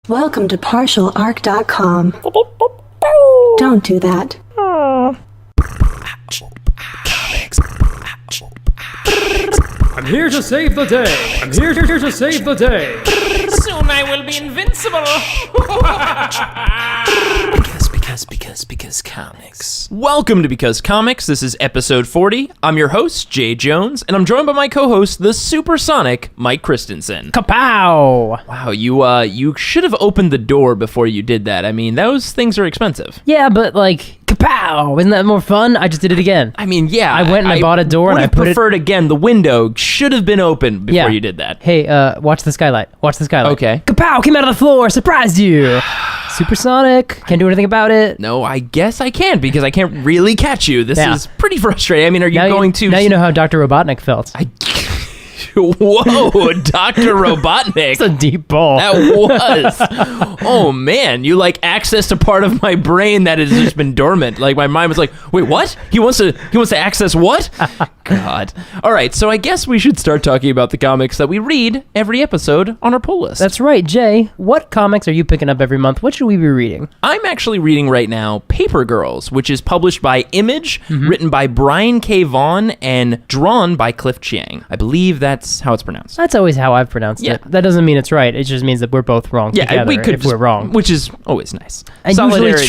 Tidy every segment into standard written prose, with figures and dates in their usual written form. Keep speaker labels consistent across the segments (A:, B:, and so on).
A: Welcome to partialarc.com. Don't do that.
B: I'm here to save the day. I'm here to save the day.
C: Soon I will be invincible. Because comics.
D: Welcome to Because Comics. This is episode 40. I'm your host, Jay Jones, and I'm joined by my co-host, the supersonic Mike Christensen.
E: Kapow!
D: Wow, you should have opened the door before you did that. I mean, those things are expensive.
E: Yeah, but like, kapow! Isn't that more fun? I just did it again.
D: I mean, yeah.
E: I went and I bought a door and I put it...
D: preferred again. The window should have been open before you did that.
E: Hey, watch the skylight. Watch the skylight.
D: Okay.
E: Kapow! Came out of the floor. Surprised you. Supersonic. Can't do anything about it.
D: No, I guess I can because I can't really catch you. This is pretty frustrating. I mean, are you going to...
E: Now you know how Dr. Robotnik felt.
D: Whoa, Dr. Robotnik.
E: It's a deep ball.
D: That was. Oh, man. You, accessed a part of my brain that has just been dormant. My mind was like, wait, what? He wants to access what? God. All right, so I guess we should start talking about the comics that we read every episode on our pull list.
E: That's right, Jay. What comics are you picking up every month? What should we be reading?
D: I'm actually reading right now Paper Girls, which is published by Image, written by Brian K. Vaughn, and drawn by Cliff Chiang. I believe that's how it's pronounced.
E: That's always how I've pronounced it. That doesn't mean it's right. It just means that we're both wrong together
D: we could
E: if we're wrong.
D: Which is always nice.
E: And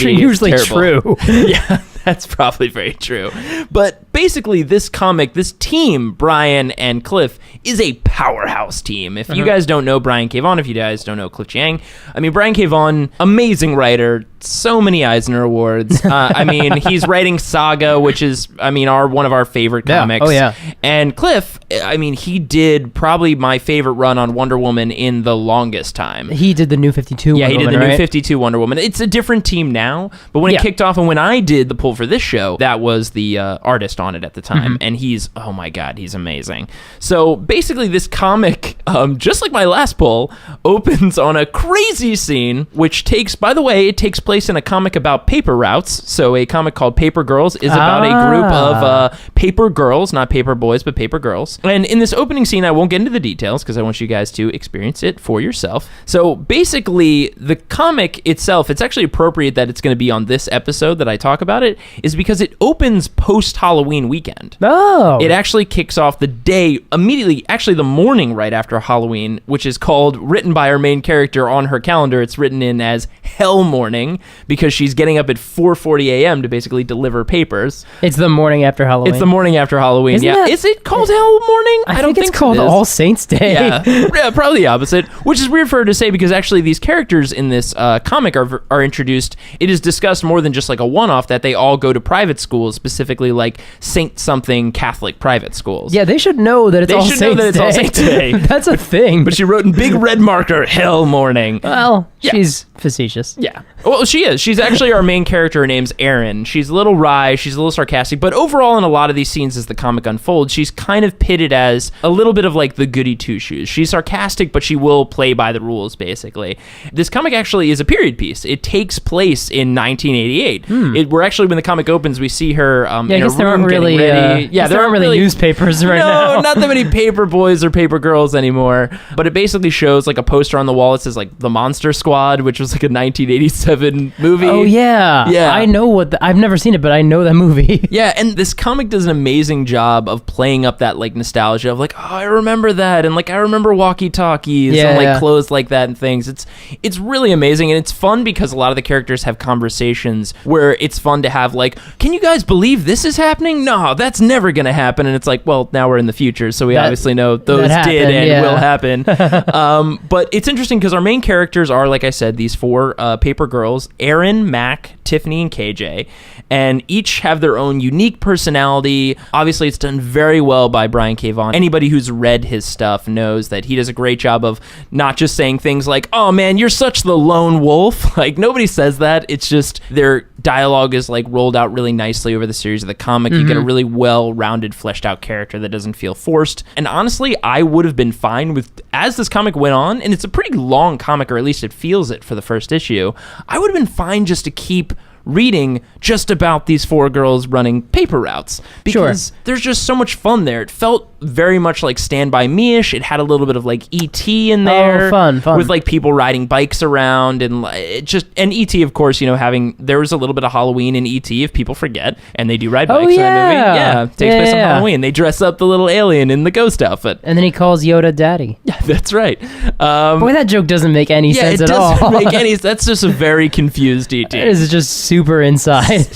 E: usually true.
D: Yeah, that's probably very true. But basically, this comic, this team, Brian and Cliff, is a powerhouse team. If you guys don't know Brian K. Vaughan, if you guys don't know Cliff Chiang, I mean, Brian K. Vaughan, amazing writer, so many Eisner Awards. I mean, he's writing Saga, which is, one of our favorite comics.
E: Oh, yeah.
D: And Cliff, he did probably my favorite run on Wonder Woman in the longest time.
E: He did the New 52 Wonder Woman,
D: he did the
E: right?
D: New 52 Wonder Woman. It's a different team now, but when it kicked off and when I did the pull for this show, that was the artist on it at the time, and he's, oh my God, he's amazing. So basically this comic, just like my last pull, opens on a crazy scene, which takes place in a comic about paper routes. So a comic called Paper Girls is about a group of paper girls, not paper boys, but paper girls. And in this opening scene, I won't get into the details because I want you guys to experience it for yourself. So basically, the comic itself, it's actually appropriate that it's going to be on this episode that I talk about it, is because it opens post-Halloween weekend.
E: Oh.
D: It actually kicks off the day immediately, actually the morning right after Halloween, which is written by our main character on her calendar. It's written in as Hell Morning because she's getting up at 4:40 a.m. to basically deliver papers.
E: It's the morning after Halloween.
D: It's the morning after Halloween. Is it called Hell Morning?
E: I don't think it's called All Saints Day.
D: Yeah, probably the opposite, which is weird for her to say because actually these characters in this comic are introduced. It is discussed more than just like a one-off that they all go to private schools, specifically like Saint something Catholic private schools.
E: Yeah, they should know that it's All Saints Day. That's a thing.
D: But she wrote in big red marker, Hell Morning.
E: Well, she's facetious.
D: Yeah. Well, she is. She's actually our main character. Her name's Erin. She's a little wry. She's a little sarcastic. But overall, in a lot of these scenes as the comic unfolds, she's kind of pitted as a little bit of like the goody two-shoes. She's sarcastic, but she will play by the rules, basically. This comic actually is a period piece. It takes place in 1988. We're actually, when the comic opens, we see her in
E: I
D: a
E: guess
D: room
E: there aren't really,
D: ready.
E: there aren't really newspapers right now.
D: No, not that many paper boys or paper girls anymore. But it basically shows like a poster on the wall. It says like The Monster Squad, which was like a 1987 movie.
E: Oh, yeah.
D: Yeah.
E: I know I've never seen it, but I know that movie.
D: Yeah, and this comic does an amazing job of playing up that like nostalgia of like, oh, I remember that, and like I remember walkie-talkies and like clothes like that and things. It's really amazing, and it's fun because a lot of the characters have conversations where it's fun to have like, can you guys believe this is happening? No, that's never gonna happen. And it's like, well, now we're in the future, so we obviously know those did and will happen. But it's interesting because our main characters are, like I said, these four paper girls, Erin, Mac, Tiffany, and KJ, and each have their own unique personality. Obviously, it's done very well by Brian K. Vaughan. Anybody who's read his stuff knows that he does a great job of not just saying things like, oh man, you're such the lone wolf. Like, nobody says that. It's just their dialogue is like rolled out really nicely over the series of the comic. You get a really well-rounded, fleshed out character that doesn't feel forced. And honestly, I would have been fine with, as this comic went on, and it's a pretty long comic, or at least it feels it for the first issue, I would have been fine just to keep reading just about these 4 girls running paper routes, because there's just so much fun there. It felt very much like Stand By Me-ish. It had a little bit of like E.T. in there.
E: Fun.
D: With like people riding bikes around, and and E.T. of course, there was a little bit of Halloween in E.T. if people forget, and they do ride bikes in that movie. Yeah, it takes place on Halloween. They dress up the little alien in the ghost outfit.
E: And then he calls Yoda Daddy.
D: Yeah, that's right.
E: Boy, that joke doesn't make any sense at all.
D: It doesn't make any sense. That's just a very confused E.T.
E: It is just super inside.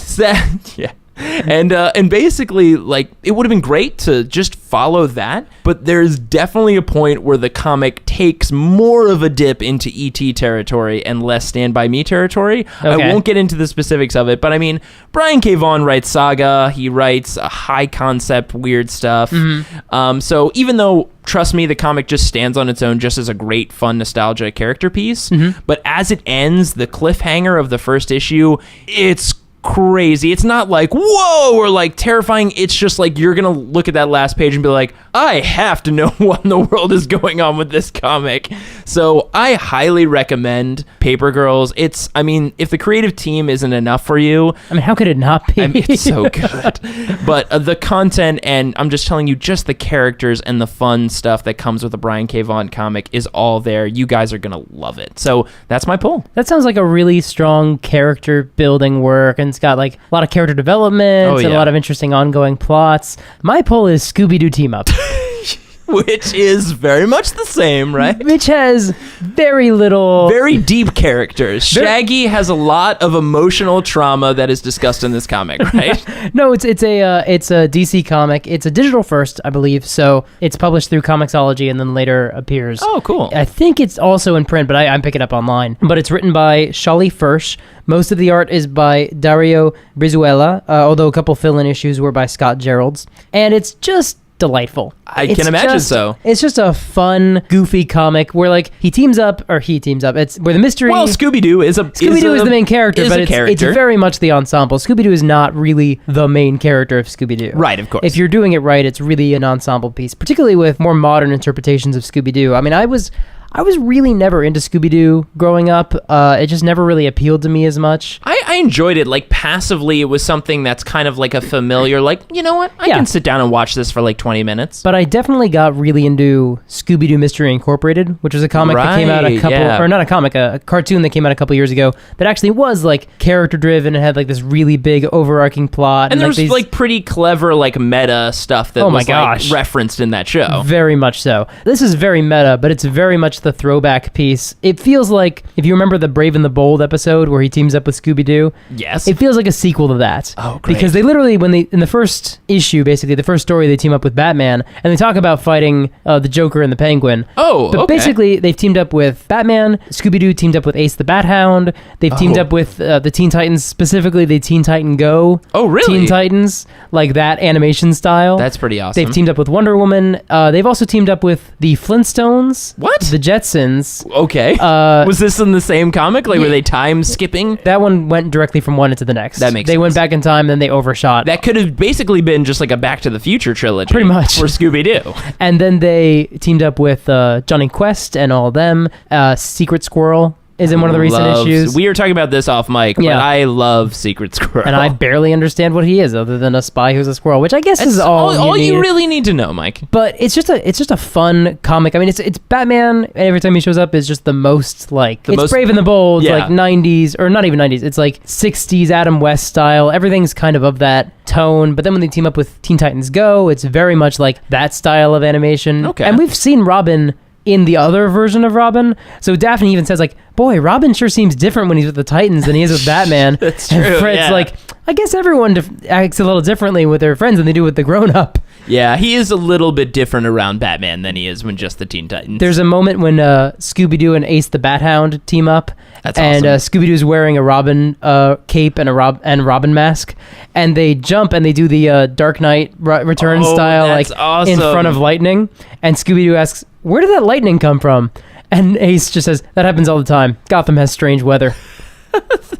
D: Yeah. And basically, like, it would have been great to just follow that, but there's definitely a point where the comic takes more of a dip into E.T. territory and less Stand By Me territory.
E: Okay.
D: I won't get into the specifics of it, but I mean, Brian K. Vaughan writes saga. He writes high concept, weird stuff. Mm-hmm. So even though, trust me, the comic just stands on its own just as a great, fun, nostalgia character piece, but as it ends, the cliffhanger of the first issue, it's crazy. It's not like whoa or like terrifying. It's just like you're gonna look at that last page and be like, I have to know what in the world is going on with this comic. So I highly recommend Paper Girls. If the creative team isn't enough for you,
E: how could it not be?
D: It's so good. But the content, and I'm just telling you, just the characters and the fun stuff that comes with a Brian K. Vaughan comic is all there. You guys are gonna love it. So that's my pull.
E: That sounds like a really strong character building work, and it's got like a lot of character development and a lot of interesting ongoing plots. My pull is Scooby-Doo Team-Up.
D: Which is very much the same, right?
E: Which has very
D: deep characters. Shaggy has a lot of emotional trauma that is discussed in this comic, right?
E: No, it's a DC comic. It's a digital first, I believe. So it's published through Comixology and then later appears.
D: Oh, cool.
E: I think it's also in print, but I'm picking it up online. But it's written by Sholly Fisch. Most of the art is by Dario Brizuela, although a couple fill-in issues were by Scott Jeralds. And it's just delightful.
D: I can imagine so.
E: It's just a fun, goofy comic where like he teams up. It's where the mystery.
D: Well, Scooby-Doo is
E: the main character, but it's very much the ensemble. Scooby-Doo is not really the main character of Scooby-Doo.
D: Right, of course.
E: If you're doing it right, it's really an ensemble piece, particularly with more modern interpretations of Scooby-Doo. I mean, I was really never into Scooby-Doo growing up. It just never really appealed to me as much.
D: I enjoyed it. Like, passively, it was something that's kind of like a familiar, like, you know what? I can sit down and watch this for like 20 minutes.
E: But I definitely got really into Scooby-Doo Mystery Incorporated, which was a comic that came out a cartoon that came out a couple years ago that actually was like character-driven and had like this really big overarching plot.
D: And there was like pretty clever like meta stuff that was like referenced in that show.
E: Very much so. This is very meta, but it's very much the throwback piece. It feels like, if you remember the Brave and the Bold episode where he teams up with Scooby-Doo,
D: yes,
E: it feels like a sequel to that.
D: Oh, great.
E: Because they literally, in the first issue, basically the first story, they team up with Batman and they talk about fighting the Joker and the Penguin.
D: But
E: basically they've teamed up with Batman. Scooby-Doo teamed up with Ace the Bat Hound. They've teamed up with the Teen Titans, specifically the Teen Titan Go.
D: Oh, really?
E: Teen Titans, like that animation style.
D: That's pretty awesome.
E: They've teamed up with Wonder Woman. They've also teamed up with the Flintstones.
D: What?
E: The Jetsons.
D: Okay. Was this in the same comic? Like, were they time skipping?
E: That one went directly from one into the next.
D: That makes
E: sense. They went
D: sense.
E: back in time, then they overshot.
D: That could have basically been just like a Back to the Future trilogy.
E: Pretty much.
D: For Scooby-Doo.
E: And then they teamed up with Johnny Quest and all of them. Secret Squirrel is in one of the recent issues.
D: We were talking about this off mic, but I love Secret Squirrel.
E: And I barely understand what he is other than a spy who's a squirrel, which I guess is all
D: you really need to know, Mike.
E: But it's just a fun comic. I mean, it's Batman, and every time he shows up is just the most like Brave and the Bold, like 90s, or not even 90s. It's like 60s Adam West style. Everything's kind of that tone. But then when they team up with Teen Titans Go, it's very much like that style of animation.
D: Okay.
E: And we've seen Robin in the other version of Robin. So Daphne even says like, boy, Robin sure seems different when he's with the Titans than he is with Batman.
D: That's true.
E: And Fred's like, I guess everyone acts a little differently with their friends than they do with the grown-up.
D: Yeah, he is a little bit different around Batman than he is when just the Teen Titans.
E: There's a moment when Scooby-Doo and Ace the Bat Hound team up.
D: That's awesome.
E: And Scooby-Doo's wearing a Robin cape and Robin mask. And they jump and they do the Dark Knight Return style, like
D: awesome.
E: in front of lightning. And Scooby-Doo asks, where did that lightning come from? And Ace just says, that happens all the time. Gotham has strange weather.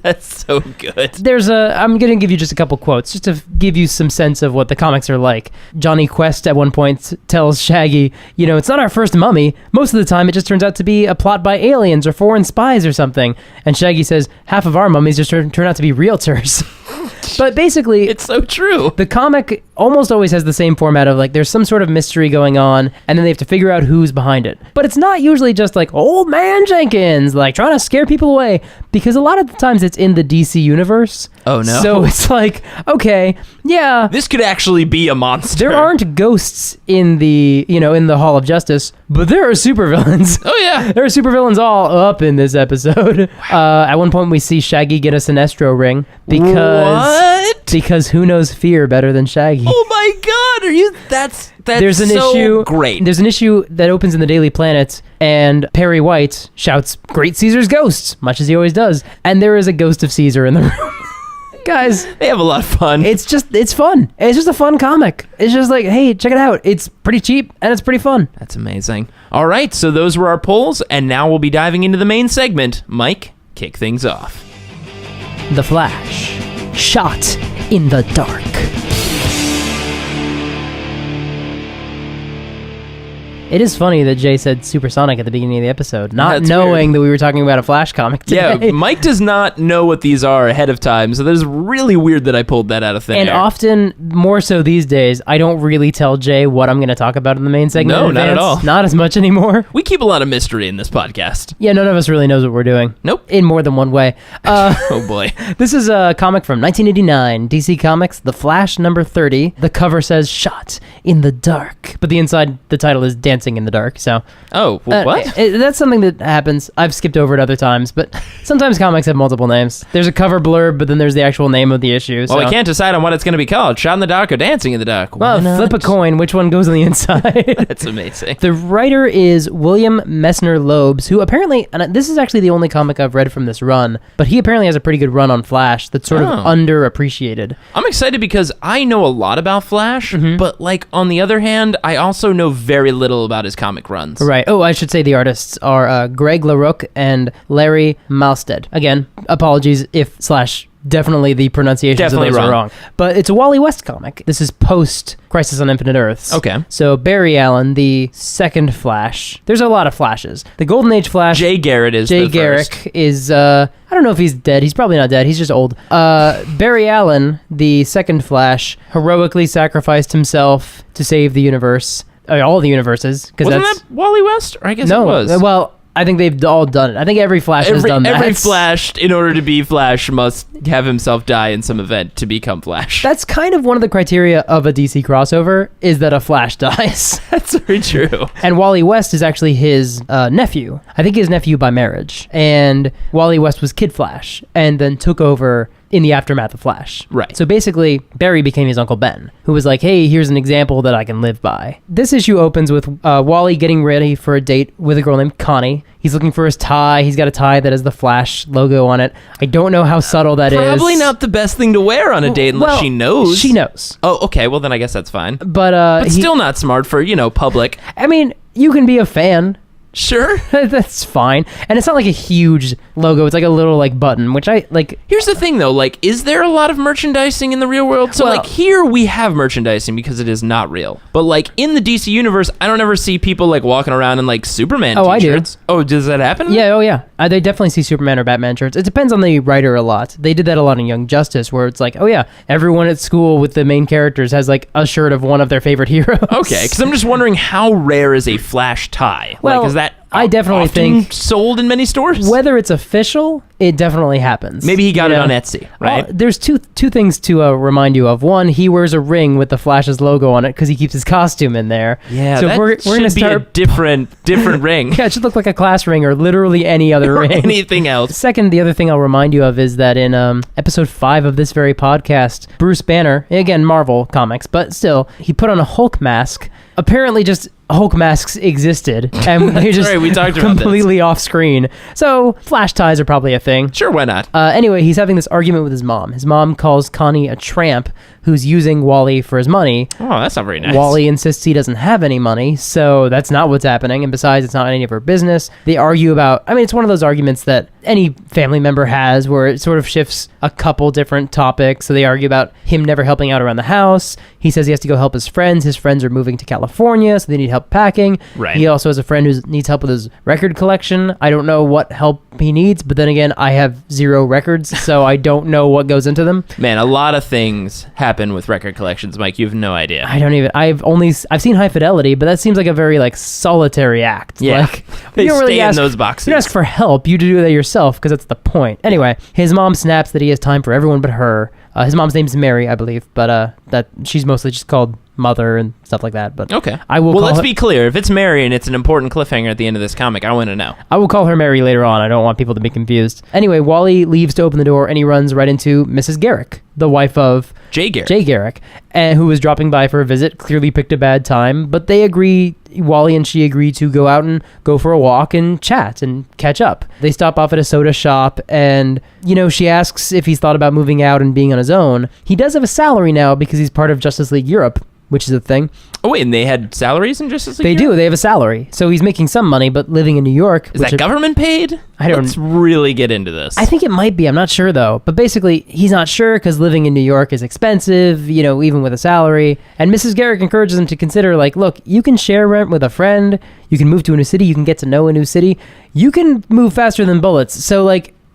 D: That's so good.
E: I'm going to give you just a couple quotes just to give you some sense of what the comics are like. Johnny Quest at one point tells Shaggy, it's not our first mummy. Most of the time it just turns out to be a plot by aliens or foreign spies or something. And Shaggy says, half of our mummies just turn out to be realtors. But basically,
D: it's so true.
E: The comic almost always has the same format of like there's some sort of mystery going on and then they have to figure out who's behind it. But it's not usually just like old man Jenkins like trying to scare people away, because a lot of the times it's in the DC universe.
D: Oh no.
E: So it's like, okay, yeah,
D: this could actually be a monster.
E: There aren't ghosts in the in the Hall of Justice, but there are supervillains.
D: Oh yeah.
E: There are supervillains all up in this episode. At one point we see Shaggy get a Sinestro ring because who knows fear better than Shaggy?
D: Oh my god, that's
E: there's an
D: so
E: issue
D: great.
E: There's an issue that opens in the Daily Planet and Perry White shouts, "Great Caesar's ghost," much as he always does. And there is a ghost of Caesar in the room. Guys,
D: they have a lot of fun.
E: It's fun. It's just a fun comic. It's just like, hey, check it out. It's pretty cheap and it's pretty fun.
D: That's amazing. All right, so those were our polls, and now we'll be diving into the main segment. Mike, kick things off.
E: The Flash. Shot in the dark. It is funny that Jay said supersonic at the beginning of the episode, not knowing that we were talking about a Flash comic today.
D: Yeah, Mike does not know what these are ahead of time, so that is really weird that I pulled that out of thin air.
E: And often, more so these days, I don't really tell Jay what I'm going to talk about in the main segment.
D: No, not at all.
E: Not as much anymore.
D: We keep a lot of mystery in this podcast.
E: Yeah, none of us really knows what we're doing.
D: Nope.
E: In more than one way.
D: Oh boy.
E: This is a comic from 1989, DC Comics, The Flash number 30. The cover says "Shot in the Dark," but the inside, the title is "Dancing in the Dark." So,
D: what?
E: That's something that happens. I've skipped over it other times, but sometimes comics have multiple names. There's a cover blurb, but then there's the actual name of the issue.
D: Well, I can't decide on what it's going to be called: "Shot in the Dark" or "Dancing in the Dark."
E: Well, flip a coin. Which one goes on the inside?
D: That's amazing.
E: The writer is William Messner-Loebs, who apparently, and this is actually the only comic I've read from this run, but he apparently has a pretty good run on Flash that's sort of underappreciated.
D: I'm excited because I know a lot about Flash, but like on the other hand, I also know very little about his comic runs.
E: Right. Oh, I should say the artists are Greg Larocque and Larry Mahlstedt. Again, apologies if / definitely the pronunciations of those are wrong. But it's a Wally West comic. This is post Crisis on Infinite Earths.
D: Okay.
E: So Barry Allen, the second Flash. There's a lot of Flashes. The Golden Age Flash.
D: Jay Garrick is
E: Jay Garrick is I don't know if he's dead. He's probably not dead. He's just old. Barry Allen, the second Flash, heroically sacrificed himself to save the universe. All the universes.
D: Wasn't that Wally West? Or I guess it was.
E: Well, I think they've all done it. I think every Flash has done that.
D: Every Flash, in order to be Flash, must have himself die in some event to become Flash.
E: That's kind of one of the criteria of a DC crossover, is that a Flash dies.
D: That's very true.
E: And Wally West is actually his nephew. I think his nephew by marriage. And Wally West was Kid Flash, and then took over in the aftermath of Flash.
D: Right.
E: So basically, Barry became his Uncle Ben, who was like, hey, here's an example that I can live by. This issue opens with Wally getting ready for a date with a girl named Connie. He's looking for his tie. He's got a tie that has the Flash logo on it. I don't know how subtle that is.
D: Probably not the best thing to wear on a date unless she knows.
E: She knows.
D: Oh, okay. Well, then I guess that's fine.
E: But
D: still not smart for, public.
E: I mean, you can be a fan.
D: Sure.
E: That's fine. And it's not like a huge logo. It's like a little button, which I like.
D: Here's the thing though, is there a lot of merchandising in the real world? So here we have merchandising because it is not real. But in the DC universe, I don't ever see people walking around in Superman t-shirts.
E: I do.
D: Oh, does that happen?
E: Yeah, they definitely see Superman or Batman shirts. It depends on the writer a lot. They did that a lot in Young Justice, where it's everyone at school with the main characters has a shirt of one of their favorite heroes.
D: Okay, because I'm just wondering how rare is a Flash tie?
E: Well,
D: is that
E: I definitely think
D: sold in many stores?
E: Whether it's official, it definitely happens.
D: Maybe he got it on Etsy, right?
E: There's two things to remind you of. One, he wears a ring with the Flash's logo on it because he keeps his costume in there.
D: Yeah,
E: so
D: that
E: we're
D: should
E: gonna
D: be a different ring.
E: Yeah, it should look like a class ring or literally any other ring.
D: Anything else.
E: Second, the other thing I'll remind you of is that in episode 5 of this very podcast, Bruce Banner, again Marvel Comics, but still, he put on a Hulk mask. Apparently just Hulk masks existed, and they're just
D: right, we talked about
E: completely off screen. So Flash ties are probably a thing.
D: Sure, why not?
E: Anyway, he's having this argument with his mom. His mom calls Connie a tramp who's using Wally for his money.
D: Oh, that's not very nice.
E: Wally insists he doesn't have any money, so that's not what's happening. And besides, it's not any of her business. They argue about, it's one of those arguments that any family member has, where it sort of shifts a couple different topics. So they argue about him never helping out around the house. He says he has to go help his friends. His friends are moving to California, so they need help packing.
D: Right.
E: He also has a friend who needs help with his record collection. I don't know what help he needs, but then again, I have 0 records, so I don't know what goes into them.
D: Man, a lot of things happen with record collections, Mike. You have no idea.
E: I've seen High Fidelity, but that seems like a very like solitary act.
D: Yeah.
E: Like,
D: They
E: you don't really
D: stay in
E: ask,
D: those boxes.
E: You don't ask for help. You do that yourself because that's the point. Anyway, his mom snaps that he has time for everyone but her. His mom's name's Mary, I believe, but that she's mostly just called Mother and stuff like that. But
D: Okay.
E: Well,
D: let's be clear. If it's Mary and it's an important cliffhanger at the end of this comic, I want to know.
E: I will call her Mary later on. I don't want people to be confused. Anyway, Wally leaves to open the door, and he runs right into Mrs. Garrick, the wife of
D: Jay Garrick.
E: Jay Garrick, and who was dropping by for a visit. Clearly picked a bad time, but they agree. Wally and she agree to go out and go for a walk and chat and catch up. They stop off at a soda shop, and she asks if he's thought about moving out and being on his own. He does have a salary now because he's part of Justice League Europe, which is a thing.
D: Oh, wait, and they had salaries in Justice League?
E: They do. They have a salary. So he's making some money, but living in New York.
D: Is that government paid? Let's really get into this.
E: I think it might be. I'm not sure, though. But basically, he's not sure because living in New York is expensive, even with a salary. And Mrs. Garrick encourages him to consider, look, you can share rent with a friend. You can move to a new city. You can get to know a new city. You can move faster than bullets. So,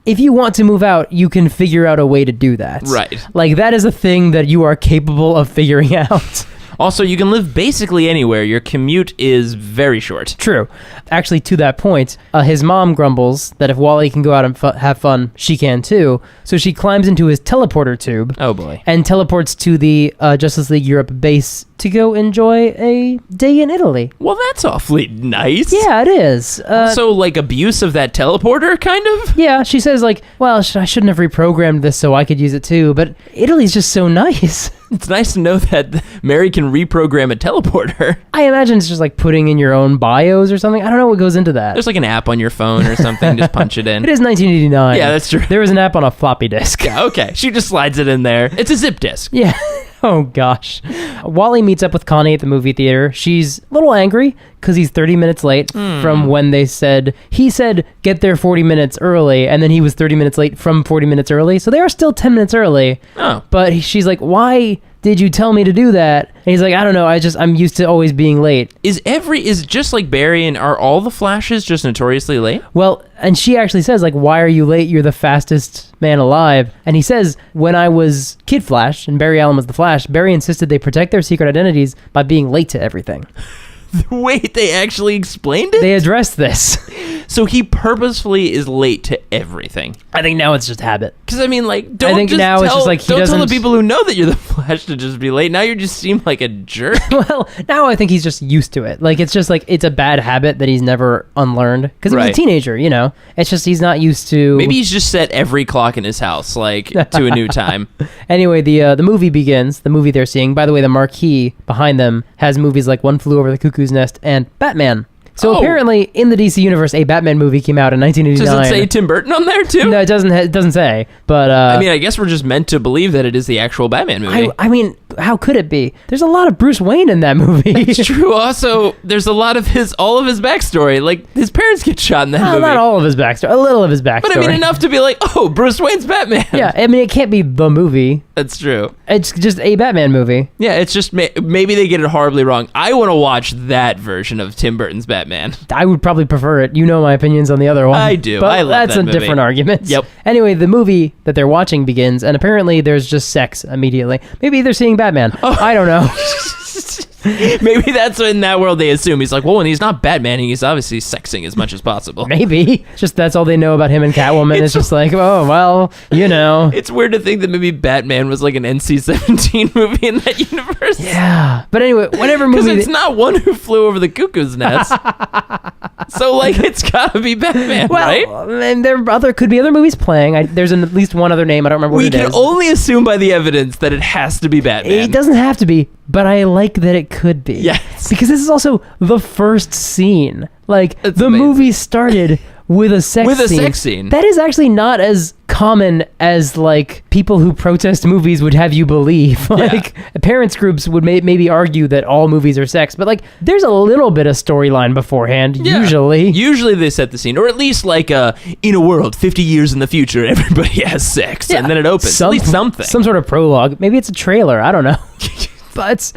E: if you want to move out, you can figure out a way to do that.
D: Right.
E: That is a thing that you are capable of figuring out.
D: Also, you can live basically anywhere. Your commute is very short.
E: True. Actually, to that point, his mom grumbles that if Wally can go out and have fun, she can too. So she climbs into his teleporter tube.
D: Oh, boy.
E: And teleports to the Justice League Europe base to go enjoy a day in Italy.
D: Well, that's awfully nice.
E: Yeah, it is.
D: So, abuse of that teleporter, kind of?
E: Yeah, she says, well, I shouldn't have reprogrammed this so I could use it too, but Italy's just so nice.
D: It's nice to know that Mary can reprogram a teleporter.
E: I imagine it's just putting in your own bios or something. I don't know what goes into that.
D: There's an app on your phone or something. Just punch it in.
E: It is 1989.
D: Yeah, that's true.
E: There was an app on a floppy disk.
D: Yeah, okay. She just slides it in there. It's a zip disk.
E: Yeah. Oh, gosh. Wally meets up with Connie at the movie theater. She's a little angry because he's 30 minutes late from when he said, get there 40 minutes early, and then he was 30 minutes late from 40 minutes early. So they are still 10 minutes early.
D: Oh.
E: But she's like, why did you tell me to do that? And he's like, I don't know. I'm used to always being late.
D: Is just like Barry, and are all the Flashes just notoriously late?
E: Well, and she actually says, why are you late? You're the fastest man alive. And he says, when I was Kid Flash and Barry Allen was the Flash, Barry insisted they protect their secret identities by being late to everything.
D: Wait, they actually explained it?
E: They addressed this.
D: So he purposefully is late to everything.
E: I think now it's just habit.
D: Because don't
E: it's just
D: don't tell the people who know that you're the Flash to just be late. Now you just seem like a jerk.
E: Well, now I think he's just used to it. It's just it's a bad habit that he's never unlearned. Because he was a teenager, It's just he's not used to.
D: Maybe he's just set every clock in his house to a new time.
E: Anyway, the movie begins. The movie they're seeing. By the way, the marquee behind them has movies like One Flew Over the Cuckoo's Nest and Batman. So apparently, in the DC universe, a Batman movie came out in 1989.
D: Does it say Tim Burton on there too?
E: No, it doesn't. It doesn't say. But
D: I guess we're just meant to believe that it is the actual Batman movie.
E: I mean, how could it be? There's a lot of Bruce Wayne in that movie.
D: It's true. Also, there's a lot of all of his backstory. His parents get shot in that movie.
E: Not all of his backstory. A little of his backstory.
D: But enough to be Bruce Wayne's Batman.
E: Yeah, it can't be the movie.
D: That's true.
E: It's just a Batman movie.
D: Yeah, it's just maybe they get it horribly wrong. I want to watch that version of Tim Burton's Batman.
E: I would probably prefer it. You know my opinions on the other one.
D: I do.
E: But
D: I love
E: that's
D: that
E: a
D: movie.
E: different argument.
D: Yep.
E: Anyway, the movie that they're watching begins, and apparently there's just sex immediately. Maybe they're seeing Batman. Oh. I don't know.
D: Maybe that's in that world they assume. He's when he's not Batman, he's obviously sexing as much as possible.
E: Maybe. Just that's all they know about him and Catwoman. It's just oh, well, It's
D: weird to think that maybe Batman was an NC-17 movie in that universe.
E: Yeah. But anyway, whatever movie...
D: Because it's not One Who Flew Over the Cuckoo's Nest. So, it's gotta be Batman, right?
E: And there could be other movies playing. There's at least one other name. I don't remember what it is.
D: We can only assume by the evidence that it has to be Batman.
E: It doesn't have to be, but I like that it could be.
D: Yes.
E: Because this is also the first scene.
D: It's
E: the
D: amazing.
E: movie started with a sex scene.
D: With a sex scene.
E: That is actually not as common as like people who protest movies would have you believe. Like parents groups would maybe argue that all movies are sex, but like there's a little bit of storyline beforehand. Usually
D: they set the scene, or at least like in a world 50 years in the future, everybody has sex, and then it opens. At least something, some
E: sort of prologue. Maybe it's a trailer. I don't know. But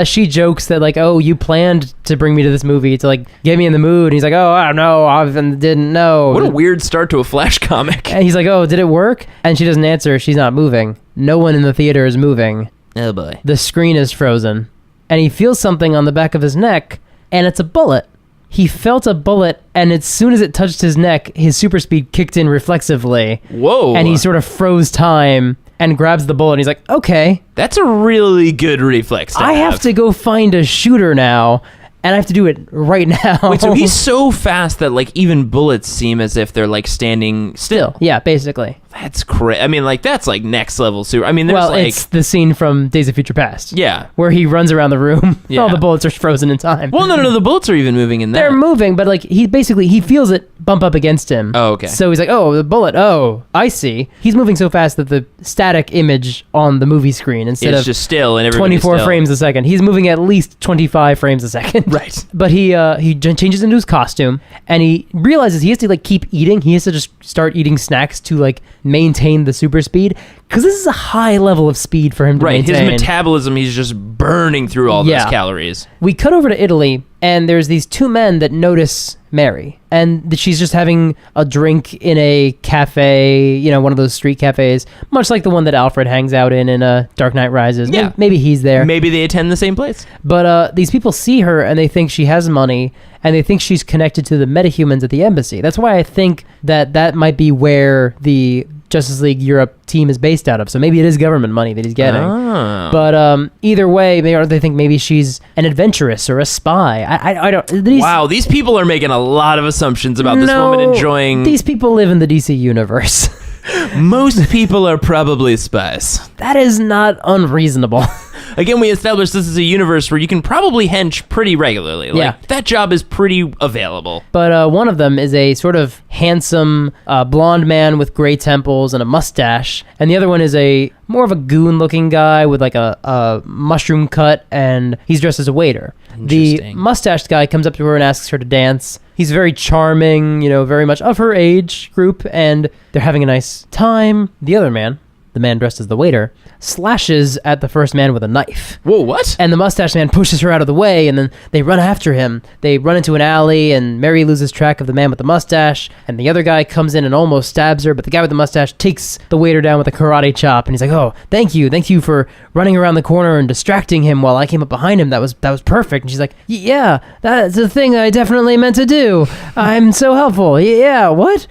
E: she jokes that like, oh, you planned to bring me to this movie to like get me in the mood. And he's like, oh, I don't know, I didn't know.
D: What a weird start to a Flash comic.
E: And he's like, oh, did it work? And she doesn't answer. She's not moving. No one in the theater is moving.
D: Oh boy.
E: The screen is frozen, and he feels something on the back of his neck, and it's a bullet. He felt a bullet, and as soon as it touched his neck, his super speed kicked in reflexively.
D: Whoa.
E: And he sort of froze time and grabs the bullet, and he's like, okay.
D: That's a really good reflex
E: I have to go find a shooter now, and I have to do it right now.
D: Wait, so he's so fast that like even bullets seem as if they're like standing still.
E: Yeah, basically.
D: That's crazy. I mean, like, that's like next level super. I mean, there's
E: it's the scene from Days of Future Past.
D: Yeah.
E: Where he runs around the room. Yeah. All the bullets are frozen in time.
D: Well, no, the bullets are even moving in there.
E: They're moving, but like he feels it bump up against him.
D: Oh, okay.
E: So he's like, oh, the bullet. Oh, I see. He's moving so fast that the static image on the movie screen instead of
D: just still and
E: 24 frames a second, he's moving at least 25 frames a second.
D: Right.
E: But he changes into his costume, and he realizes he has to like keep eating. He has to just start eating snacks to like maintain the super speed, because this is a high level of speed for him to maintain.
D: His metabolism, he's just burning through all those calories.
E: We cut over to Italy, and there's these two men that notice Mary, and she's just having a drink in a cafe, one of those street cafes, much like the one that Alfred hangs out in Dark Knight Rises. Yeah. Maybe he's there.
D: Maybe they attend the same place.
E: But these people see her, and they think she has money, and they think she's connected to the metahumans at the embassy. That's why I think that might be where the Justice League Europe team is based out of. So maybe it is government money that he's getting.
D: Oh.
E: But either way, they think maybe she's an adventuress or a spy. I don't...
D: Wow, these people are making a lot of assumptions about this woman enjoying...
E: These people live in the DC universe.
D: Most people are probably spies.
E: That is not unreasonable.
D: Again, we established this is a universe where you can probably hench pretty regularly. Like, that job is pretty available.
E: But one of them is a sort of handsome blonde man with gray temples and a mustache. And the other one is a more of a goon-looking guy with like a mushroom cut, and he's dressed as a waiter. The mustached guy comes up to her and asks her to dance. He's very charming, very much of her age group, and they're having a nice time. The other man, the man dressed as the waiter, slashes at the first man with a knife.
D: Whoa, what?
E: And the mustache man pushes her out of the way, and then they run after him. They run into an alley, and Mary loses track of the man with the mustache, and the other guy comes in and almost stabs her, but the guy with the mustache takes the waiter down with a karate chop, and he's like, oh, thank you for running around the corner and distracting him while I came up behind him. That was perfect. And she's like, yeah, that's the thing I definitely meant to do. I'm so helpful. Yeah, what?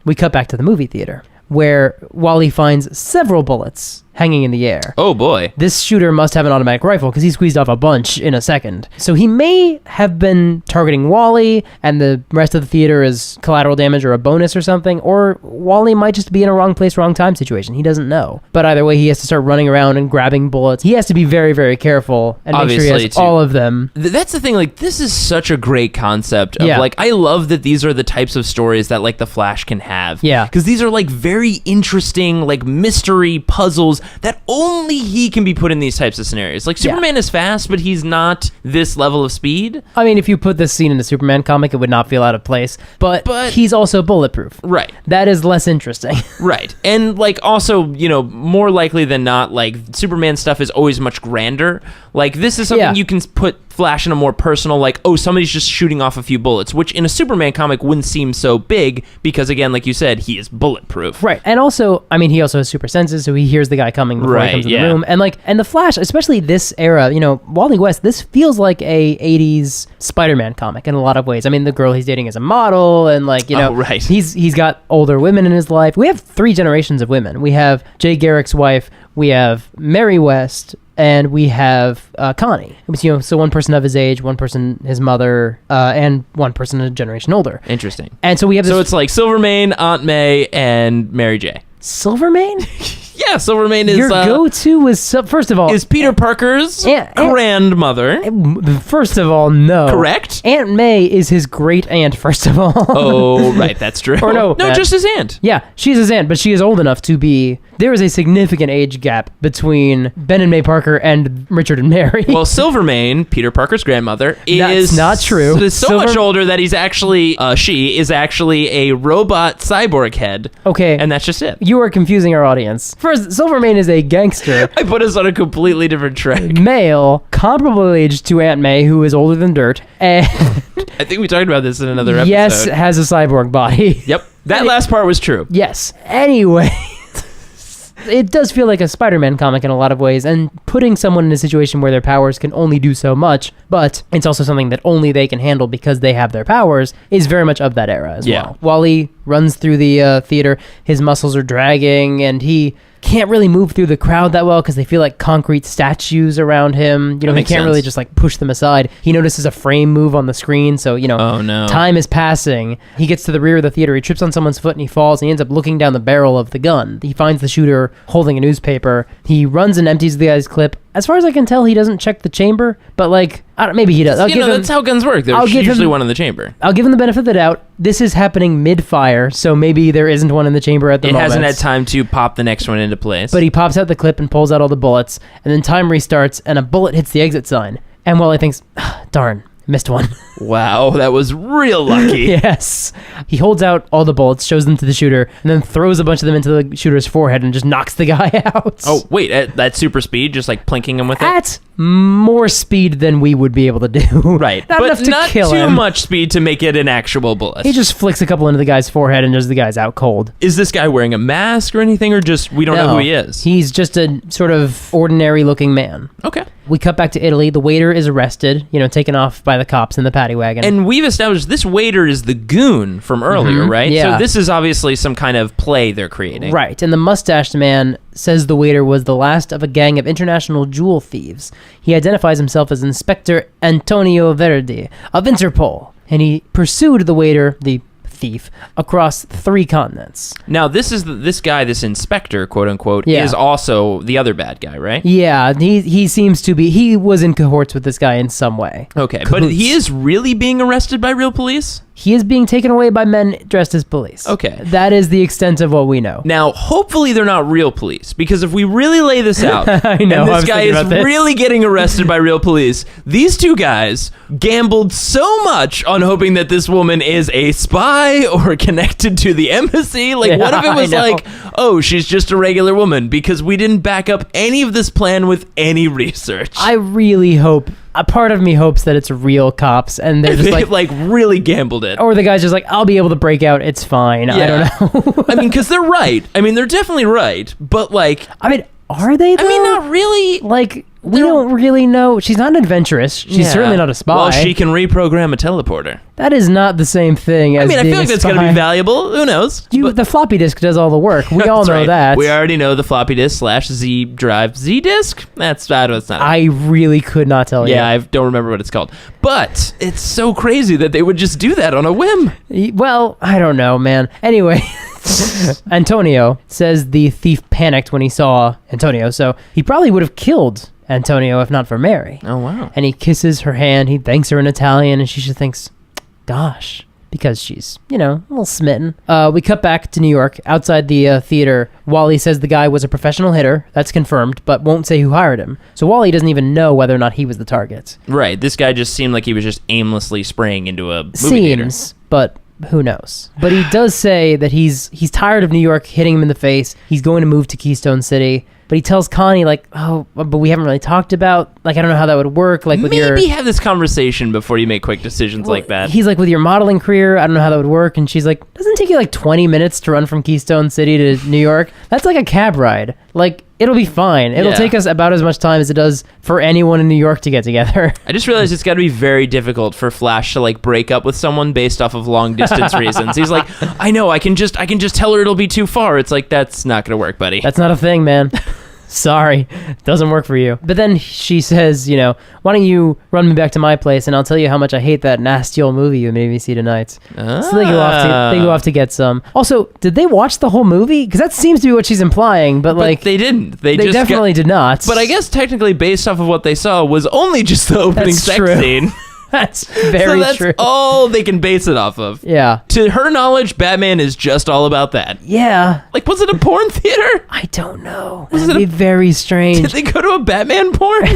E: We cut back to the movie theater, where Wally finds several bullets hanging in the air.
D: Oh boy.
E: This shooter must have an automatic rifle because he squeezed off a bunch in a second. So he may have been targeting Wally, and the rest of the theater is collateral damage or a bonus or something, or Wally might just be in a wrong place, wrong time situation. He doesn't know. But either way, he has to start running around and grabbing bullets. He has to be very, very careful and make sure he has all of them.
D: That's the thing, like, this is such a great concept of, like, I love that these are the types of stories that, like, the Flash can have.
E: Yeah.
D: Because these are, like, very interesting, like, mystery puzzles that only he can be put in these types of scenarios. Like, Superman is fast, but he's not this level of speed.
E: I mean, if you put this scene in a Superman comic, it would not feel out of place. But he's also bulletproof.
D: Right.
E: That is less interesting.
D: Right. And, like, also, more likely than not, like, Superman stuff is always much grander. Like, this is something you can put Flash in a more personal, like, oh, somebody's just shooting off a few bullets, which in a Superman comic wouldn't seem so big because, again, like you said, he is bulletproof.
E: Right. And also, I mean, he also has super senses, so he hears the guy coming before he comes in the room. And the Flash, especially this era, Wally West, this feels like a 80s Spider-Man comic in a lot of ways. I mean, the girl he's dating is a model, and he's got older women in his life. We have 3 generations of women. We have Jay Garrick's wife, we have Mary West, and we have Connie. So one person of his age, one person his mother, and one person a generation older.
D: Interesting.
E: And so we have this...
D: So it's like Silvermane, Aunt May, and Mary J.
E: Silvermane?
D: Yeah, Yeah, Silvermane is...
E: Your go-to is, first of all...
D: Is Peter Parker's grandmother.
E: First of all, no.
D: Correct.
E: Aunt May is his great-aunt, first of all.
D: Oh, right, that's true.
E: Or no,
D: just his aunt.
E: Yeah, she's his aunt, but she is old enough to be... There is a significant age gap between Ben and May Parker and Richard and Mary.
D: Well, Silvermane, Peter Parker's grandmother, is...
E: That's not true.
D: Is so much older that he's actually... she is actually a robot cyborg head.
E: Okay.
D: And that's just it.
E: You are confusing our audience. First, Silvermane is a gangster.
D: I put us on a completely different track.
E: Male, comparable age to Aunt May, who is older than dirt, and...
D: I think we talked about this in another episode.
E: Yes, has a cyborg body.
D: Yep. That last part was true.
E: Yes. Anyway... It does feel like a Spider-Man comic in a lot of ways, and putting someone in a situation where their powers can only do so much, but it's also something that only they can handle because they have their powers, is very much of that era as well. Wally runs through the theater, his muscles are dragging, and he can't really move through the crowd that well because they feel like concrete statues around him. He can't really just like push them aside. He notices a frame move on the screen, so
D: oh, no.
E: Time is passing. He gets to the rear of the theater, he trips on someone's foot and he falls, and he ends up looking down the barrel of the gun. He finds the shooter holding a newspaper. He runs and empties the guy's clip. As far as I can tell, he doesn't check the chamber, but maybe he does.
D: That's how guns work. There's usually one in the chamber.
E: I'll give him the benefit of the doubt. This is happening mid-fire, so maybe there isn't one in the chamber at the moment.
D: It hasn't had time to pop the next one into place.
E: But he pops out the clip and pulls out all the bullets, and then time restarts, and a bullet hits the exit sign. And Wally thinks, darn, missed one.
D: Wow, that was real lucky.
E: Yes. He holds out all the bullets, shows them to the shooter, and then throws a bunch of them into the shooter's forehead and just knocks the guy out.
D: Oh, wait, at super speed, just like plinking him with it?
E: At more speed than we would be able to do.
D: Right.
E: Not enough to kill him.
D: Not too much speed to make it an actual bullet.
E: He just flicks a couple into the guy's forehead and just the guy's out cold.
D: Is this guy wearing a mask or anything, or just we don't know who he is?
E: He's just a sort of ordinary looking man.
D: Okay.
E: We cut back to Italy. The waiter is arrested, taken off by the cops in the paddy wagon.
D: And we've established this waiter is the goon from earlier, right?
E: Yeah.
D: So this is obviously some kind of play they're creating.
E: Right. And the mustached man says the waiter was the last of a gang of international jewel thieves. He identifies himself as Inspector Antonio Verdi of Interpol. And he pursued the waiter, the thief, across 3 continents.
D: Now, this inspector, quote unquote, is also the other bad guy, right?
E: Yeah, he seems to be. He was in cohorts with this guy in some way.
D: Okay, but he is really being arrested by real police?
E: He is being taken away by men dressed as police.
D: Okay.
E: That is the extent of what we know.
D: Now, hopefully they're not real police, because if we really lay this out,
E: I know,
D: and this guy is really getting arrested by real police, these 2 guys gambled so much on hoping that this woman is a spy or connected to the embassy. What if it was like, oh, she's just a regular woman, because we didn't back up any of this plan with any research.
E: I really hope... A part of me hopes that it's real cops, and they're just
D: really gambled it.
E: Or the guy's just like, I'll be able to break out, it's fine. Yeah. I don't know.
D: I mean, because they're right. I mean, they're definitely right, but
E: are they though?
D: I mean, not really.
E: We don't really know. She's not adventurous. She's certainly not a spy.
D: Well, she can reprogram a teleporter.
E: That is not the same thing as
D: I feel like that's going to be valuable. Who knows?
E: The floppy disk does all the work. We all know that.
D: We already know the floppy disk / Z drive. Z disk? That's not.
E: I really could not tell you.
D: Yeah, I don't remember what it's called. But it's so crazy that they would just do that on a whim.
E: Well, I don't know, man. Anyway... Antonio says the thief panicked when he saw Antonio, so he probably would have killed Antonio if not for Mary.
D: Oh, wow.
E: And he kisses her hand, he thanks her in Italian, and she just thinks, gosh, because she's, a little smitten. We cut back to New York. Outside the theater, Wally says the guy was a professional hitter. That's confirmed, but won't say who hired him. So Wally doesn't even know whether or not he was the target.
D: Right. This guy just seemed like he was just aimlessly spraying into a movie theater.
E: But who knows? But he does say that he's tired of New York hitting him in the face. He's going to move to Keystone City. But he tells Connie, but we haven't really talked about, I don't know how that would work.
D: Maybe have this conversation before you make quick decisions like that.
E: He's with your modeling career, I don't know how that would work. And she's like, doesn't it take you 20 minutes to run from Keystone City to New York? That's like a cab ride. It'll be fine. It'll take us about as much time as it does for anyone in New York to get together. I just realized it's got to be very difficult for Flash to break up with someone based off of long distance reasons. He's like, I know, I can just tell her it'll be too far. It's that's not going to work, buddy. That's not a thing, man. sorry, doesn't work for you. But then she says, why don't you run me back to my place and I'll tell you how much I hate that nasty old movie you made me see tonight. So they go off to get some. Also, did they watch the whole movie? Because that seems to be what she's implying, but
D: they didn't. They just
E: definitely did not.
D: But I guess technically based off of what they saw was only just the opening sex scene.
E: That's very
D: that's
E: true.
D: all they can base it off of.
E: Yeah.
D: To her knowledge, Batman is just all about that.
E: Yeah.
D: Like, was it a porn theater?
E: I don't know. That'd be very strange.
D: Did they go to a Batman porn?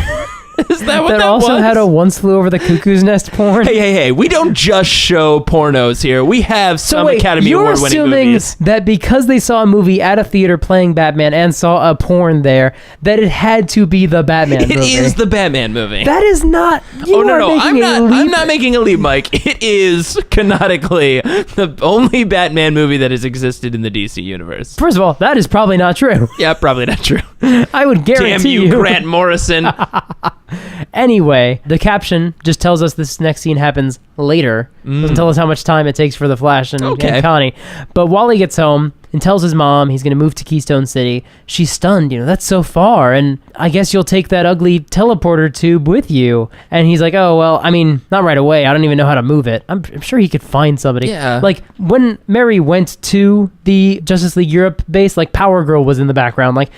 D: Is that what that
E: also
D: was?
E: had a Once Flew Over the Cuckoo's Nest porn?
D: Hey, we don't just show pornos here. We have some Academy Award-winning movies.
E: You're assuming that because they saw a movie at a theater playing Batman and saw a porn there, that it had to be the Batman movie.
D: It is the Batman movie.
E: That is not...
D: I'm not making a leap, Mike. It is canonically the only Batman movie that has existed in the DC universe.
E: First of all, that is probably not true.
D: Yeah, probably not true.
E: I would guarantee
D: Damn you, Grant Morrison.
E: Anyway, the caption just tells us this next scene happens later. Doesn't tell us how much time it takes for the Flash and Connie. But Wally gets home and tells his mom he's going to move to Keystone City. She's stunned, that's so far, and I guess you'll take that ugly teleporter tube with you. And he's like, oh, well, I mean, not right away. I don't even know how to move it. I'm sure he could find somebody.
D: Yeah.
E: Like, when Mary went to the Justice League Europe base, like, Power Girl was in the background. Like,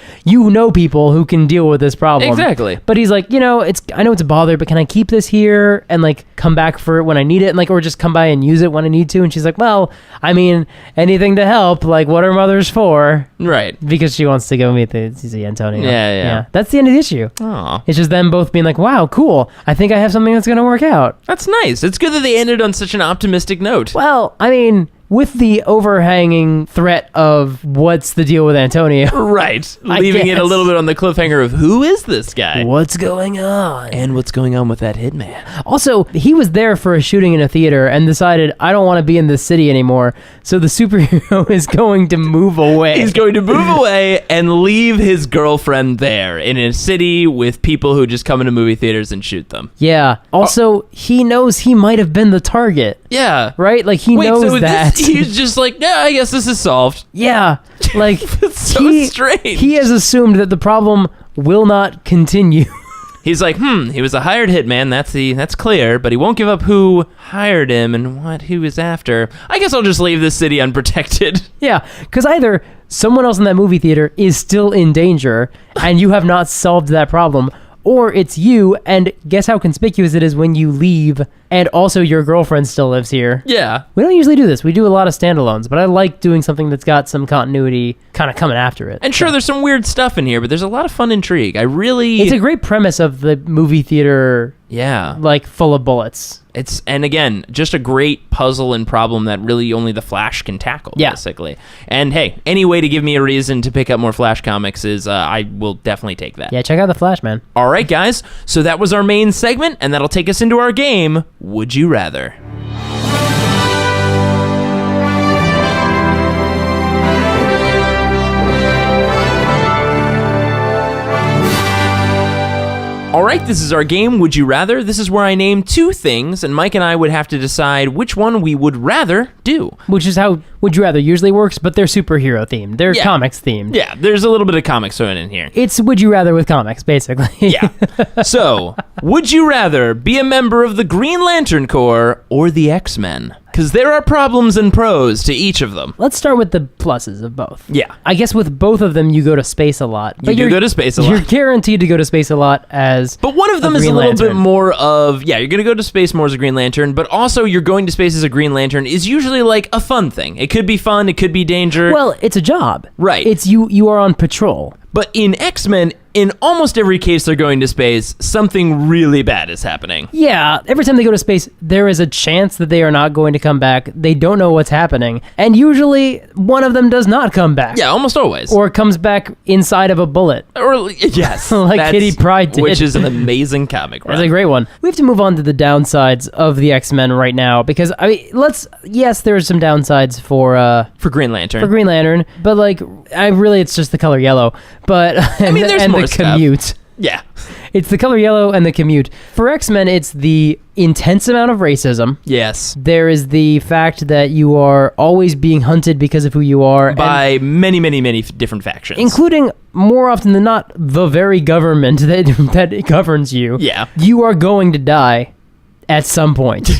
E: people who can deal with this problem.
D: Exactly.
E: But he's like, I know it's a bother, but can I keep this here and, like, come back for it when I need it? And, like, or just come by and use it when I need to? And she's like, well, I mean, anything to help. Like, what are mothers for?
D: Right.
E: Because she wants to go meet the Antonio.
D: Yeah.
E: That's the end of the issue.
D: Aww.
E: It's just them both being like, wow, cool. I think I have something that's going to work out.
D: That's nice. It's good that they ended on such an optimistic note.
E: Well, I mean... with the overhanging threat of what's the deal with Antonio.
D: Right. Leaving it a little bit on the cliffhanger of who is this guy?
E: What's going on?
D: And what's going on with that hitman?
E: Also, he was there for a shooting in a theater and decided, I don't want to be in this city anymore. So the superhero is going to move away.
D: He's going to move away and leave his girlfriend there in a city with people who just come into movie theaters and shoot them.
E: Yeah. Also, he knows he might have been the target.
D: Yeah.
E: Right? Like, he knows that.
D: He's just like, yeah, I guess this is solved.
E: Yeah. Like,
D: it's so strange.
E: He has assumed that the problem will not continue.
D: He's like, he was a hired hitman, that's clear, but he won't give up who hired him and what he was after. I guess I'll just leave this city unprotected.
E: Yeah, because either someone else in that movie theater is still in danger and you have not solved that problem, or it's you, and guess how conspicuous it is when you leave, and also your girlfriend still lives here.
D: Yeah.
E: We don't usually do this. We do a lot of standalones, but I like doing something that's got some continuity kind of coming after it.
D: And sure, there's some weird stuff in here, but there's a lot of fun intrigue. It's
E: a great premise of the movie theater, like, full of bullets.
D: And again, just a great puzzle and problem that really only the Flash can tackle, basically. And hey, any way to give me a reason to pick up more Flash comics is, I will definitely take that.
E: Yeah, check out the Flash, man.
D: All right, guys. So that was our main segment, and that'll take us into our game, Would You Rather? All right, this is our game, Would You Rather? This is where I name two things, and Mike and I would have to decide which one we would rather do.
E: Which is how Would You Rather usually works, but they're superhero themed. They're comics themed.
D: Yeah, there's a little bit of comics thrown in here.
E: It's Would You Rather with comics, basically.
D: Yeah. So, would you rather be a member of the Green Lantern Corps or the X-Men? Because there are problems and pros to each of them.
E: Let's start with the pluses of both.
D: Yeah.
E: I guess with both of them, you go to space a lot.
D: But you go to space a lot.
E: You're guaranteed to go to space a lot as
D: But one of them is a little bit more of, you're going to go to space more as a Green Lantern, but also you're going to space as a Green Lantern is usually like a fun thing. It could be fun, it could be danger.
E: Well, it's a job.
D: Right.
E: It's you are on patrol.
D: But in X-Men, in almost every case they're going to space, something really bad is happening.
E: Yeah, every time they go to space, there is a chance that they are not going to come back. They don't know what's happening. And usually, one of them does not come back.
D: Yeah, almost always.
E: Or comes back inside of a bullet.
D: Or, yes.
E: Like Kitty Pryde did.
D: Which is an amazing comic, right?
E: That's a great one. We have to move on to the downsides of the X-Men right now, because, I mean, yes, there are some downsides for
D: Green Lantern.
E: For Green Lantern, but, like, it's just the color yellow. But,
D: there's more
E: the commute.
D: Stuff. Yeah.
E: It's the color yellow and the commute. For X-Men, it's the intense amount of racism.
D: Yes.
E: There is the fact that you are always being hunted because of who you are.
D: By many, many, many different factions.
E: Including, more often than not, the very government that governs you.
D: Yeah.
E: You are going to die at some point.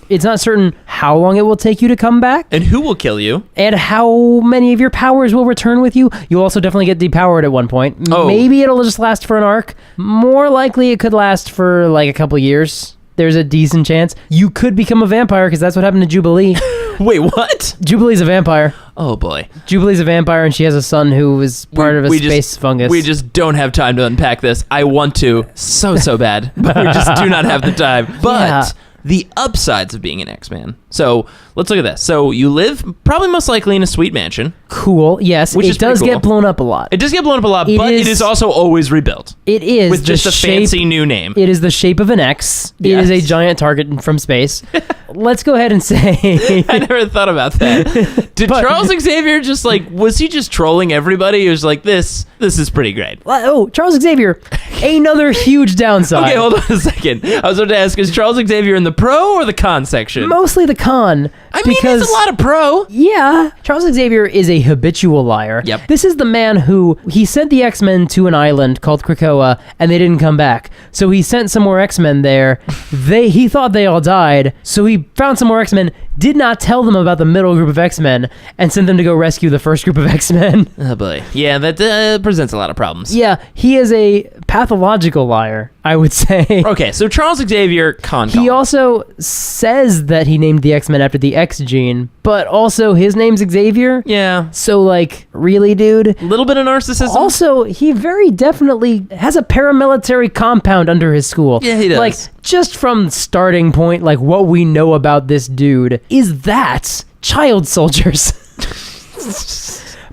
E: It's not certain how long it will take you to come back.
D: And who will kill you.
E: And how many of your powers will return with you. You'll also definitely get depowered at one point.
D: Oh.
E: Maybe it'll just last for an arc. More likely it could last for like a couple years. There's a decent chance. You could become a vampire because that's what happened to Jubilee.
D: Wait, what?
E: Jubilee's a vampire.
D: Oh, boy.
E: Jubilee's a vampire and she has a son who is part of a space fungus.
D: We just don't have time to unpack this. I want to so bad, but we just do not have the time. But...
E: Yeah.
D: The upsides of being an X-Man. So let's look at this. So you live probably most likely in a sweet mansion.
E: Cool. Yes,
D: Which
E: it
D: is pretty
E: does
D: cool.
E: get blown up a lot.
D: It does get blown up a lot, but it is also always rebuilt.
E: It is
D: with just a fancy new name.
E: It is the shape of an X. It is a giant target from space. Let's go ahead and say...
D: I never thought about that. Did Charles Xavier just was he just trolling everybody? He was like, this is pretty great.
E: Oh, Charles Xavier, another huge downside.
D: Okay, hold on a second. I was about to ask, is Charles Xavier in the pro or the con section?
E: Mostly the con.
D: I mean, he's a lot of pro.
E: Yeah. Charles Xavier is a habitual liar.
D: Yep.
E: This is the man who, he sent the X-Men to an island called Krakoa, and they didn't come back. So he sent some more X-Men there. He thought they all died, so he found some more X-Men, did not tell them about the middle group of X-Men, and sent them to go rescue the first group of X-Men.
D: Oh, boy. Yeah, that presents a lot of problems.
E: Yeah, he is a pathological liar, I would say.
D: Okay, so Charles Xavier, con.
E: He also says that he named the X-Men after the X gene, but also his name's Xavier.
D: Yeah.
E: So, really, dude?
D: A little bit of narcissism.
E: Also, he very definitely has a paramilitary compound under his school.
D: Yeah, he does.
E: Just from starting point, what we know about this dude is that child soldiers.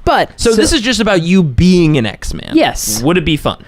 E: But
D: so this is just about you being an X-Man.
E: Yes.
D: Would it be fun?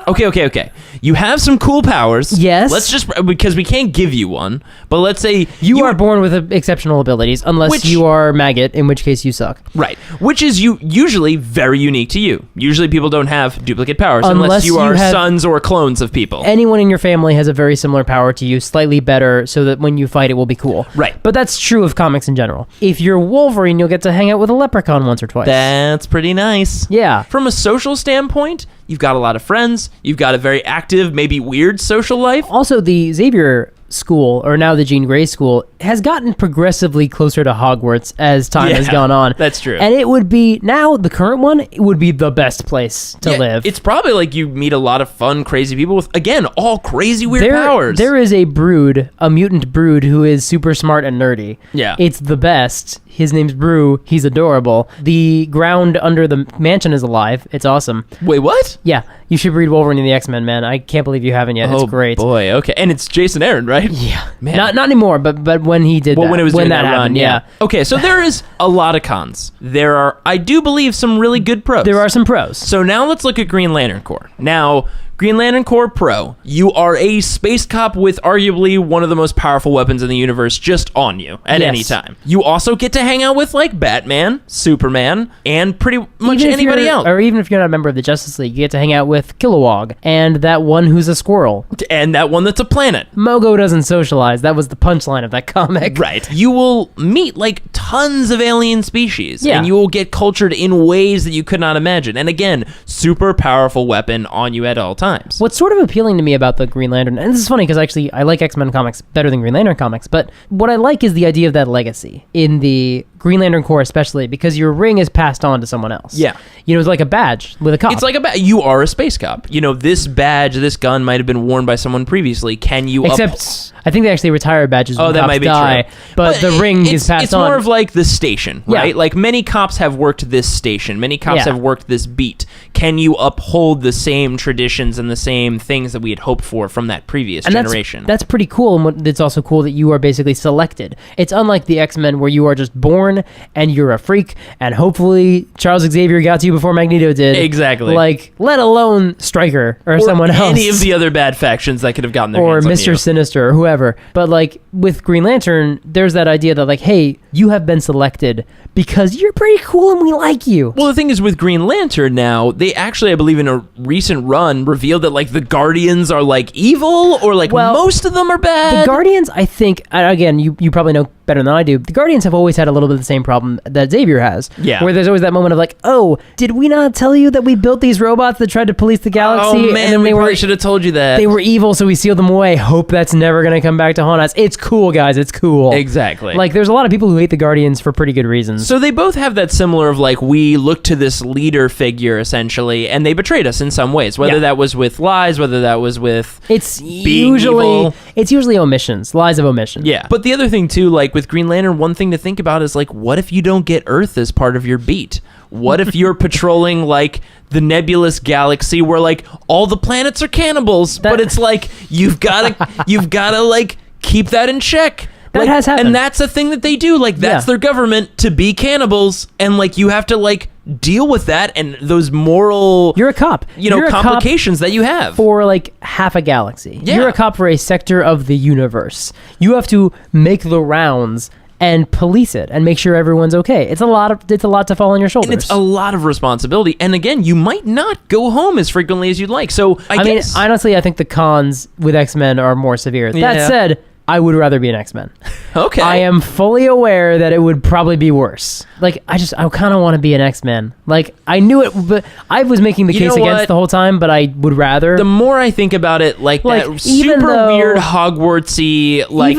D: Okay. You have some cool powers.
E: Yes.
D: Let's just, because we can't give you one, but let's say
E: you are born with exceptional abilities, unless you are maggot, in which case you suck.
D: Right. Which is usually very unique to you. Usually people don't have duplicate powers unless you are sons or clones of people.
E: Anyone in your family has a very similar power to you, slightly better, so that when you fight it will be cool.
D: Right.
E: But that's true of comics in general. If you're Wolverine, you'll get to hang out with a leprechaun once or twice.
D: That's pretty nice.
E: Yeah.
D: From a social standpoint, you've got a lot of friends. You've got a very active, maybe weird social life.
E: Also, the Xavier school, or now the Jean Grey school, has gotten progressively closer to Hogwarts as time has gone on.
D: That's true.
E: And it would be, now the current one, it would be the best place to live.
D: It's probably you meet a lot of fun, crazy people with, again, all crazy weird powers.
E: There is a mutant brood who is super smart and nerdy.
D: Yeah.
E: It's the best. His name's Brew. He's adorable. The ground under the mansion is alive. It's awesome.
D: Wait, what?
E: Yeah. You should read Wolverine and the X-Men, man. I can't believe you haven't yet. It's great.
D: Oh, boy. Okay. And it's Jason Aaron, right?
E: Yeah.
D: Man.
E: Not anymore, but when he did that.
D: When it was
E: when
D: doing
E: that happened,
D: run, yeah. Okay, so there is a lot of cons. There are, I do believe, some really good pros.
E: There are some pros.
D: So now let's look at Green Lantern Corps. Now, Green Lantern Corps Pro, you are a space cop with arguably one of the most powerful weapons in the universe just on you at any time. You also get to hang out with Batman, Superman, and pretty much anybody else.
E: Or even if you're not a member of the Justice League, you get to hang out with Kilowog and that one who's a squirrel.
D: And that one that's a planet.
E: Mogo doesn't socialize. That was the punchline of that comic.
D: Right. You will meet tons of alien species.
E: Yeah.
D: And you will get cultured in ways that you could not imagine. And again, super powerful weapon on you at all times.
E: What's sort of appealing to me about the Green Lantern, and this is funny because actually I like X-Men comics better than Green Lantern comics, but what I like is the idea of that legacy in the Green Lantern Corps, especially because your ring is passed on to someone else.
D: Yeah.
E: It's like a badge with a cop.
D: It's like a badge. You are a space cop. This badge, this gun might have been worn by someone previously. Can you
E: Except, I think they actually retire badges when
D: that
E: cops
D: might be
E: die,
D: true.
E: but the ring is passed on.
D: It's more of like the station, right?
E: Yeah.
D: Many cops have worked this station. Many cops have worked this beat. Can you uphold the same traditions and the same things that we had hoped for from that previous generation?
E: That's pretty cool, and it's also cool that you are basically selected. It's unlike the X-Men where you are just born born and you're a freak, and hopefully Charles Xavier got to you before Magneto did.
D: Exactly.
E: Like, let alone Stryker or someone else.
D: Any of the other bad factions that could have gotten their
E: or
D: hands on
E: Mr.
D: you.
E: Sinister or whoever. But like with Green Lantern, there's that idea that like, hey, you have been selected because you're pretty cool and we like you.
D: Well, the thing is with Green Lantern now, they actually, I believe in a recent run, revealed that like the Guardians are like evil, or like most of them are bad.
E: The Guardians, I think, again, you probably know better than I do, the Guardians have always had a little bit of the same problem that Xavier has.
D: Yeah.
E: Where there's always that moment of like, oh, did we not tell you that we built these robots that tried to police the galaxy?
D: Oh man,
E: and then
D: we probably should have told you that.
E: They were evil, so we sealed them away. Hope that's never going to come back to haunt us. It's cool, guys. It's cool.
D: Exactly.
E: Like, there's a lot of people who hate the Guardians for pretty good reasons.
D: So they both have that similar of like, we look to this leader figure essentially, and they betrayed us in some ways, whether that was with lies, whether that was with being evil.
E: It's usually omissions, lies of omission.
D: Yeah. But the other thing too, like with Green Lantern, one thing to think about is like, what if you don't get Earth as part of your beat? What if you're patrolling like the nebulous galaxy where like all the planets are cannibals, but it's like you've gotta like keep that in check.
E: That has happened.
D: And that's a thing that they do. Like, that's their government, to be cannibals. And, like, you have to, like, deal with that and those moral...
E: You're a cop.
D: You're complications that you have.
E: For, like, half a galaxy.
D: Yeah.
E: You're a cop for a sector of the universe. You have to make the rounds and police it and make sure everyone's okay. It's a lot to fall on your shoulders.
D: And it's a lot of responsibility. And, again, you might not go home as frequently as you'd like. So, I guess...
E: mean, honestly, I think the cons with X-Men are more severe.
D: Yeah.
E: That said... I would rather be an X-Men.
D: Okay.
E: I am fully aware that it would probably be worse. Like, I kind of want to be an X-Men. Like, I knew it, but I was making the case against the whole time, but I would rather.
D: The more I think about it, like that super weird Hogwartsy, like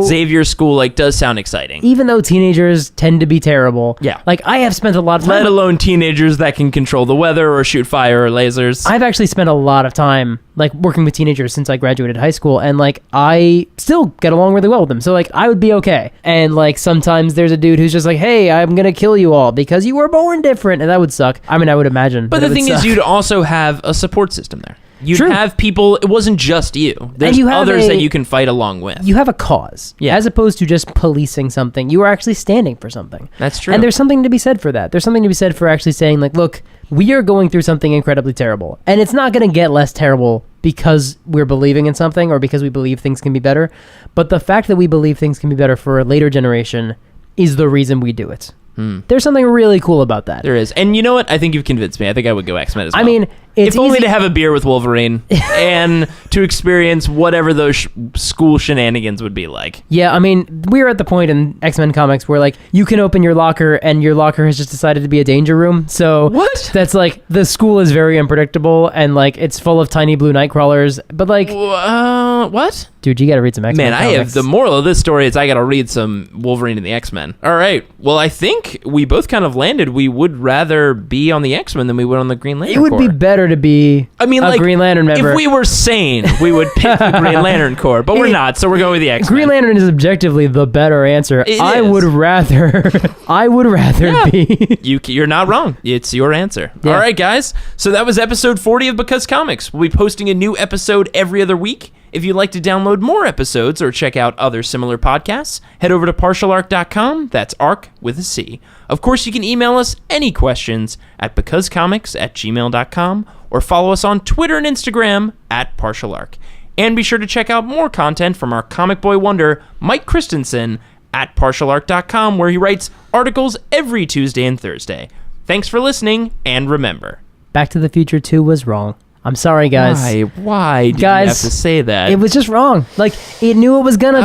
D: Xavier school, like does sound exciting.
E: Even though teenagers tend to be terrible.
D: Yeah.
E: Like, I have spent a lot of time.
D: Let alone teenagers that can control the weather or shoot fire or lasers.
E: I've actually spent a lot of time, like, working with teenagers since I graduated high school, and, like, I still get along really well with them. So, like, I would be okay. And, like, sometimes there's a dude who's just like, hey, I'm gonna kill you all because you were born different, and that would suck. I mean, I would imagine.
D: But the thing is, you'd also have a support system there. You'd have people, it wasn't just you. There's others that you can fight along with.
E: You have a cause.
D: Yeah.
E: As opposed to just policing something. You are actually standing for something.
D: That's true.
E: And there's something to be said for that. There's something to be said for actually saying, like, look, we are going through something incredibly terrible. And it's not going to get less terrible because we're believing in something or because we believe things can be better. But the fact that we believe things can be better for a later generation is the reason we do it. There's something really cool about that.
D: There is. And you know what? I think you've convinced me. I think I would go X-Men as well.
E: I mean, it's
D: if only to have a beer with Wolverine and to experience whatever those school shenanigans would be like.
E: Yeah, I mean, we're at the point in X-Men comics where, like, you can open your locker and your locker has just decided to be a danger room. So
D: what?
E: That's like, the school is very unpredictable and, like, it's full of tiny blue nightcrawlers. But, like...
D: what?
E: Dude, you gotta read some X-Men comics.
D: The moral of this story is I gotta read some Wolverine and the X-Men. All right. Well, I think we both kind of landed. We would rather be on the X-Men than we would on the Green Lantern
E: Corps. It would be better to be a Green Lantern member.
D: If we were sane, we would pick the Green Lantern Corps, but we're not, so we're going with the X-Men.
E: Green Lantern is objectively the better answer. I would rather be.
D: You're not wrong. It's your answer. Yeah. All right, guys. So that was episode 40 of Because Comics. We'll be posting a new episode every other week. If you'd like to download more episodes or check out other similar podcasts, head over to partialarc.com. That's ARC with a C. Of course, you can email us any questions at becausecomics@gmail.com or follow us on Twitter and Instagram at partialarc. And be sure to check out more content from our comic boy wonder, Mike Christensen, at partialarc.com, where he writes articles every Tuesday and Thursday. Thanks for listening, and remember,
E: Back to the Future 2 was wrong. I'm sorry, guys.
D: Why did you have to say that?
E: It was just wrong. Like, it knew it was gonna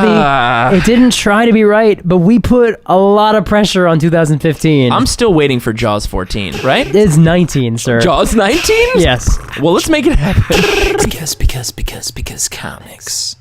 E: be. It didn't try to be right, but we put a lot of pressure on 2015.
D: I'm still waiting for Jaws 14, right?
E: It's 19, sir.
D: Jaws 19?
E: Yes.
D: Well, let's make it happen.
C: Because comics.